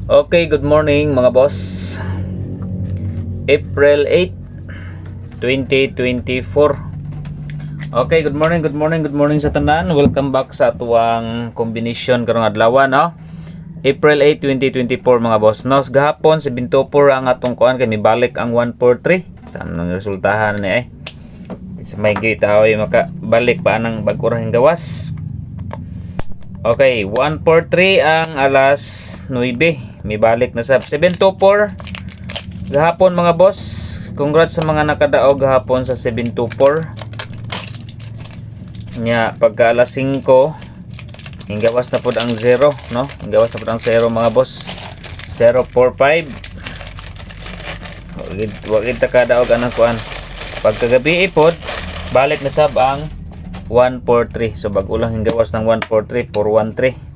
Okay, good morning mga boss. April 8, 2024. Okay, good morning sa tanan. Welcome back sa atuang combination karong adlaw, no? April 8, 2024 mga boss. No, gahapon 724 ang atong kuan kay mibalik ang 143. Saan nang resultahan ni sa may gitaw ay makabalik pa nang bag-orahing gawas. Okay, 143 ang alas 9. May balik na sa 724. Gahapon mga boss. Congrats sa mga nakadaog gahapon sa 724. Nya pagka alas 5, gawas na pod ang 0, no? Gawas na pod ang 0 mga boss. 045. Wagid ta kadaog anang kuan. Pagkagabi ipod, balik na sab ang 143. So bag ulang gawas ng 143 413.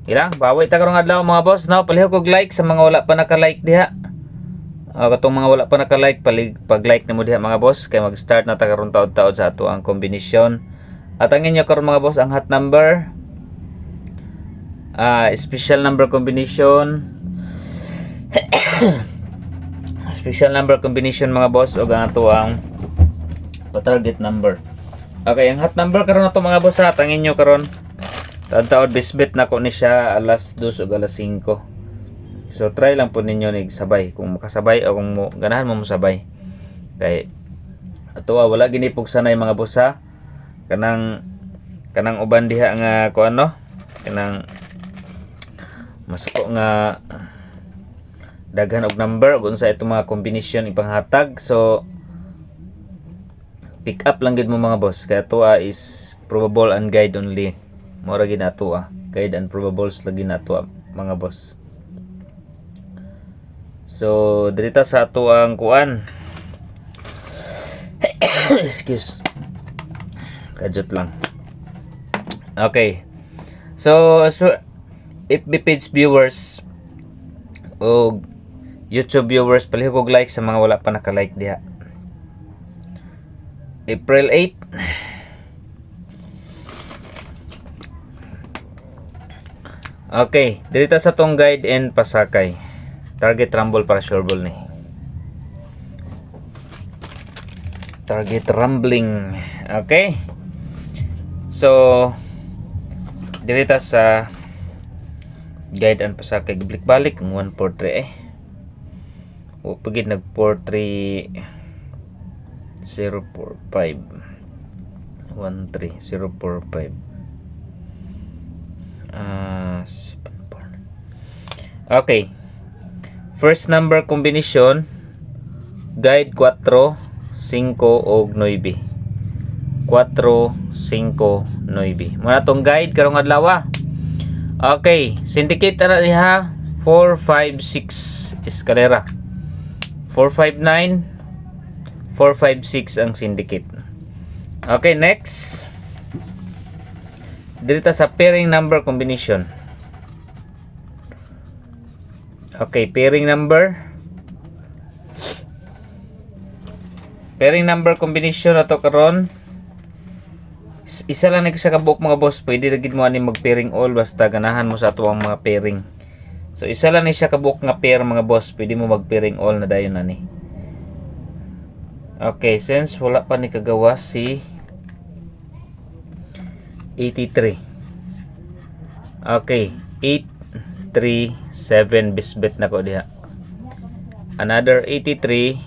Ilang baway ta karong adlaw mga boss, no? Palihog og like sa mga wala pa naka-like diha. Katong mga wala pa naka-like, pag-like na mo diha mga boss kay mag-start na ta karon taud-taud sa ato ang kombinasyon. At ang inyo karon mga boss ang hot number, special number combination. Special number combination mga boss o ang ato ang target number. Okay, ang hot number karon nato mga boss, ha, tangin nyo karon. Taud-taud bisbit na ko ni siya alas 2 o alas 5. So try lang po ninyo nig sabay kung makasabay o kung ganahan mo sabay. Kay ato wala gini pug sanay mga boss, ha. Kanang uban diha nga kuan, no? Kanang masuko nga daghan og number ug unsa itong mga combination ipanghatag. So pick up lang gid mo mga boss, kaya ato is probable and guide only. Mora gid ato guide and probables lagi na ato mga boss. So dirita sa ato ang kuan. Excuse. Kajot lang. Okay. So FB page viewers o YouTube viewers, palihog og like sa mga wala pa naka-like diha. April 8. Okay, dirita sa tong guide and pasakay. Target rumble para sure ball ni. Target rumbling. Okay. So dirita sa guide and pasakay, balik ang 143 o pagid nag 43 045 13045. Okay. First number combination, guide 4, 5 og 9. 4, 5, 9. Muna tong guide karong adlaw. Okay, syndicate na diha 4, 5, 6 eskalera. 459 456 ang syndicate. Okay, next. Dito sa pairing number combination. Okay, pairing number combination na to karon. Isa lang na sa kabuok mga boss, pwede ra gid mo ani mag pairing all basta ganahan mo sa atuang mga pairing. So isa lang ni siya kabuok nga pair mga boss, pwede mo mag pairing all na dayon ani. Okay, since wala pa ni kagawa si 83. Okay, 837 bisbet na ko diha. Another 83,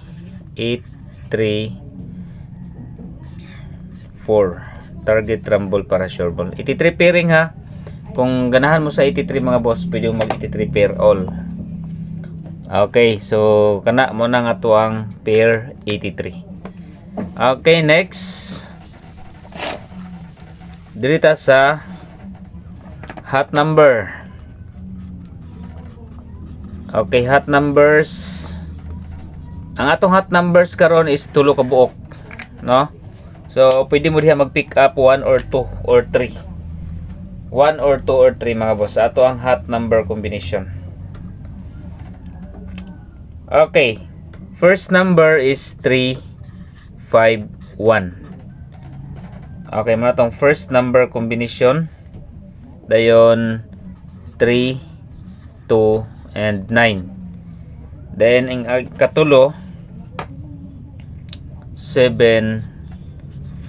834. Target rumble para sure ball. 83 pairing, ha. Kung ganahan mo sa 83 mga boss, pwede mo mag 83 pair all. Okay, so kana mo na nga tuang pair 83. Okay, next. Dirita sa hot number. Okay, hot numbers. Ang atong hot numbers karon is tulo ka buok, no? So pwede mo diha mag-pick up 1 or 2 or 3. 1 or 2 or 3 mga boss. Ato ang hot number combination. Okay. First number is 351. Okay, muna tong first number combination. Dayon 3, 2, and 9. Then ang katulo 7,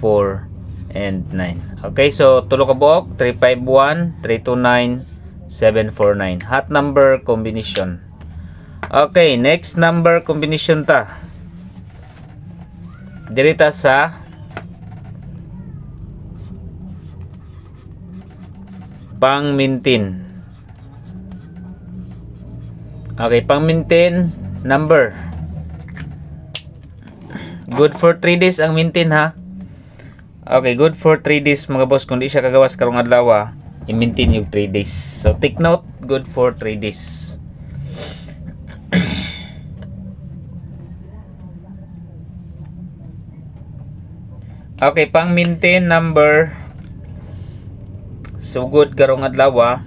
4, and 9. Okay, so tulo ka buok 351, 329, 749. Hot number combination. Okay, next number combination ta. Dirita sa pang-maintain. Okay, pang-maintain number. Good for 3 days ang maintain ha. Okay, good for 3 days mga boss. Kung di siya kagawas karong adlaw, i-maintain yung 3 days. So take note, good for 3 days. Okay, pang-maintain number. So good karong adlaw.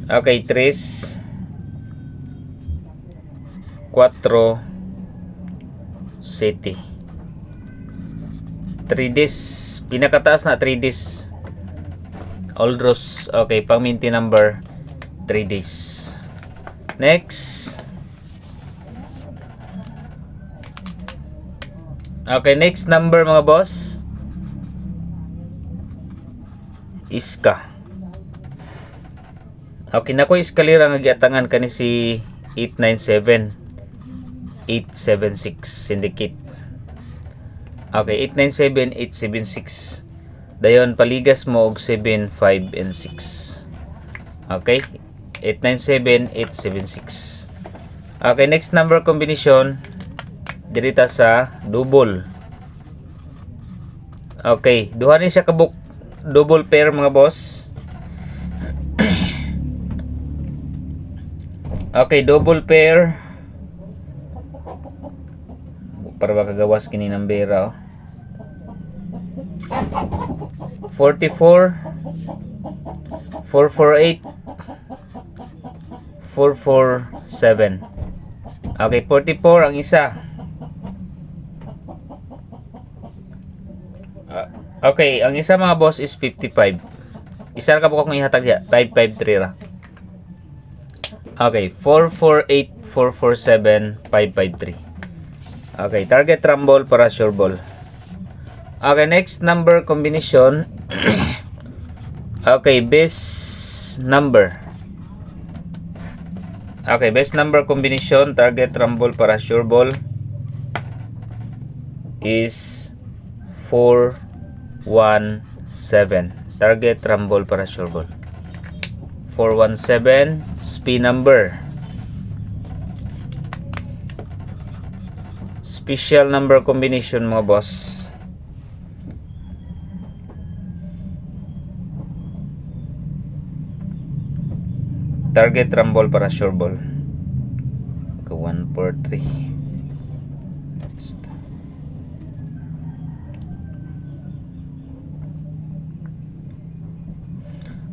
Okay, 3, 4, 7. 3 days. Pinakataas na 3 days. Aldros. Okay, pang-maintain number 3 days. Next. Okay, next number mga boss. Iska. Okay, nako iskalira nga giatangan kani si 897. 876 syndicate. Okay, 897, 876. Dayon paligas mo og 7, 5 and 6. Okay? 897, 876. Okay, next number combination dirita sa double. Okay, duha ni siya kabuk double pair mga boss. Okay, double pair. Para ba kagawas kini nambera, 44, 448, 447. Okay, 44 ang isa. Okay, ang isa mga boss is 55. Isa ka buka kong ihatag ya, 553 ra. Okay, 448, 447, 553. Okay, target rumble para sure ball. Okay, next number combination. Okay, base number. Okay, base number combination, target rumble para sure ball is 417. Target rumble para sure ball 417. Spin number. Special number combination mga boss. Target rumble para sure ball. 1, 4, 3.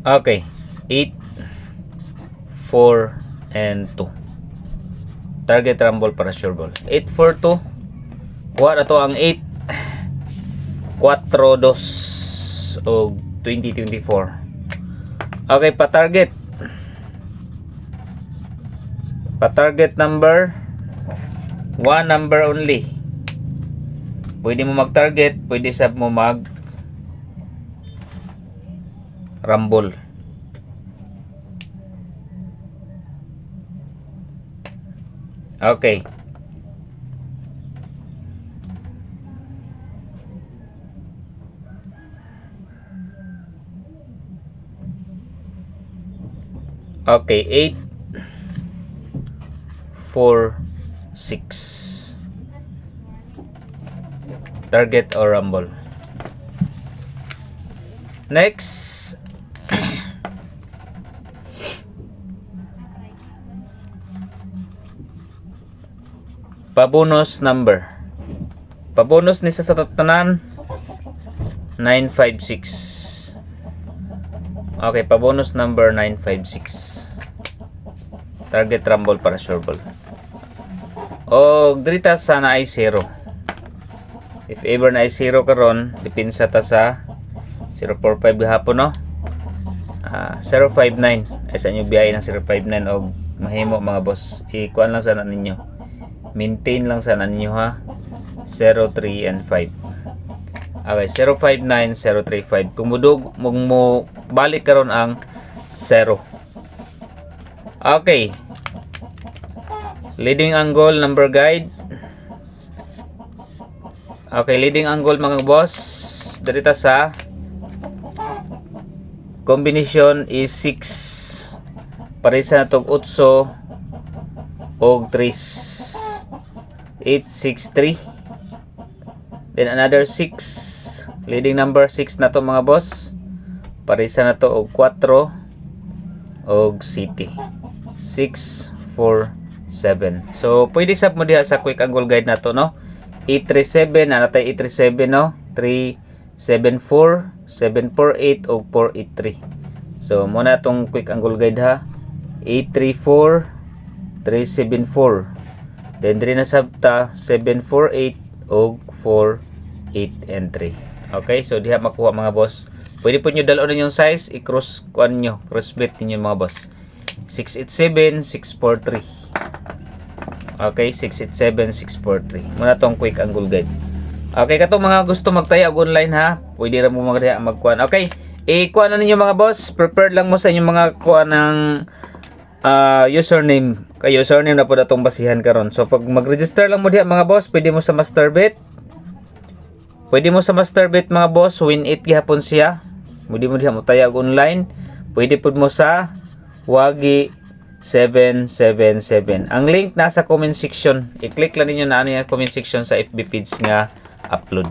Okay, 8, 4, and 2. Target rumble para sure ball. 8, 4, 2. Kuha na to ang 8, 4, 2 o 2024. Okay, pa-target number 1 number only. Pwede mo mag-target, pwede sab mo mag rumble. Okay. Okay, 8, 4, 6. Target or rumble. Next. Pabonus number. Pabonus ni sa tanan 956. Okay, pabonus number 956. Target rumble para sure ball. O drita sana ay 0. If ever na ay 0 karon, dipinsa ta sa 045 gahapon no. 059 ay sa inyo biyahe ng 059 og mahimo mga boss. Ikuan lang sana ninyo, maintain lang sana ninyo ha, 03 and 5. Okay, 059 035 kung mudog mo balik karon ang 0. Okay, leading angle number guide. Okay, leading angle mga boss dito sa combination is 6. Parisa na tog 8 og 3 863. Then another 6. Leading number 6 na to mga boss. Parisa na to og 4 og city. 6 4 7. So pwede sab mo diha sa quick angle guide na to, no? 837 na natay 837, no? 374 748 o 483. So muna tong quick angle guide ha. 834 374. Then diri na sabta 748 o 48 and 3. Okay, so diha makuha mga boss. Pwede po nyo dalon yung size, i-cross kuan nyo, cross breed niyo mga boss. 687 643. Okay, 687 643. Muna tong quick angle guide. Okay, katong mga gusto magtaya og online ha, pwede ra mo magkuan. Okay, kuan na ninyo mga boss, prepared lang mo sa inyong mga kuan ng username. Kay username na po datong basihan karon. So pag mag-register lang mo diha mga boss, pwede mo sa Masterbet. Pwede mo sa Masterbet mga boss, win 8 gihapon siya. Pwede mo diha mo taya og online. Pwede pud mo sa Wagi 777. Ang link nasa comment section. I-click lang ninyo na ano yung comment section sa FB page nga upload.